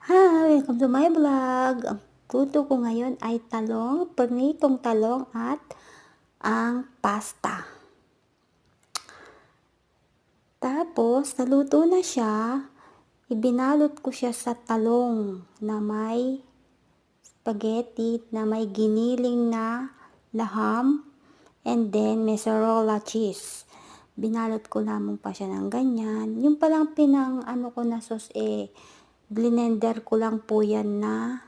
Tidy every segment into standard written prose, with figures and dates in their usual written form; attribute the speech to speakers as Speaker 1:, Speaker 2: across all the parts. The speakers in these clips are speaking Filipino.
Speaker 1: Hi! Welcome to my vlog. Ang luto ko ngayon ay talong, pernitong talong at ang pasta. Tapos, naluto na siya, ibinalot ko siya sa talong na may spaghetti, na may giniling na laham, and then mozzarella cheese. Binalot ko lamang pa siya ng ganyan. Yung palang ko na sauce blender ko lang po yan na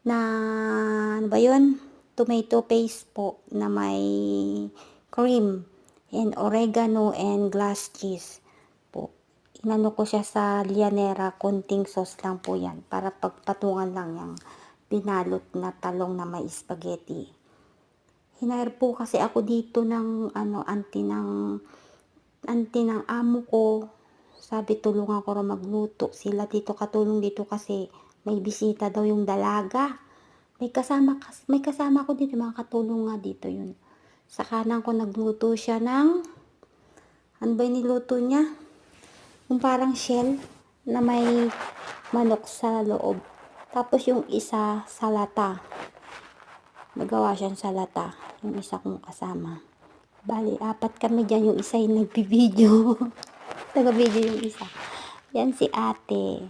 Speaker 1: ano ba yun? Tomato paste po na may cream and oregano and glass cheese po. Inano ko siya sa lianera, konting sauce lang po yan para pagpatungan lang yung binalot na talong na may spaghetti. Hinire po kasi ako dito ng auntie ng amo ko. Sabi tulungan ko rin magluto. Sila dito katulong dito kasi may bisita daw yung dalaga. May kasama ko dito, mga katulong nga dito yun. Sa kanan ko nagluto siya ng, ano ba yung niluto niya? Yung parang shell na may manok sa loob. Tapos yung isa salata. Nagawa siyang salata. Yung isa kong kasama. Bali, 4 kami dyan. Yung isa yung nagbibideo. Nag-video yung isa. Yan si ate.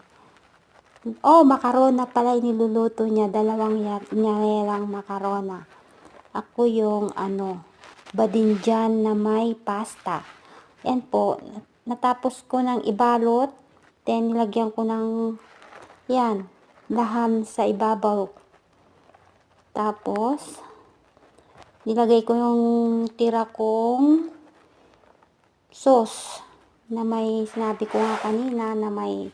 Speaker 1: Oh, makarona pala yung niluluto niya. 2 yarerang makarona. Ako yung badinjan na may pasta. Yan po. Natapos ko ng ibalot. Then, nilagyan ko ng laham sa ibabaw. Tapos, nilagay ko yung tira kong sauce na may sinabi ko nga kanina na may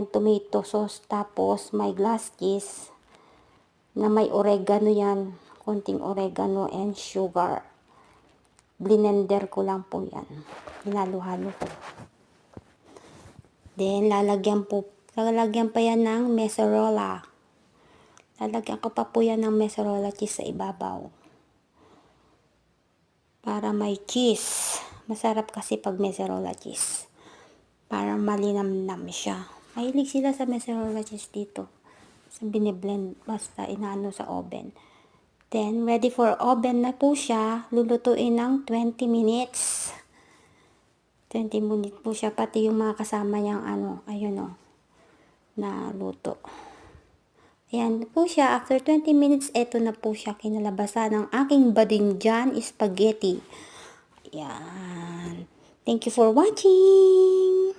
Speaker 1: tomato sauce, tapos may glass cheese na may oregano yan, konting oregano and sugar. Blender ko lang po yan, hinalo-halo ko. Then lalagyan pa yan ng mozzarella. Lalagyan ko pa po yan ng mozzarella cheese sa ibabaw para may cheese. Masarap kasi pag mozzarella cheese, para malinamnam siya. Mahilig sila sa mozzarella cheese dito. Sa biniblend, basta inaano sa oven. Then, ready for oven na po siya. Lulutuin ng 20 minutes. 20 minutes po siya. Pati yung mga kasama niyang ayun na luto. Ayan po siya. After 20 minutes, eto na po siya kinalabasan ng aking badinjan spaghetti. Ayan. Thank you for watching.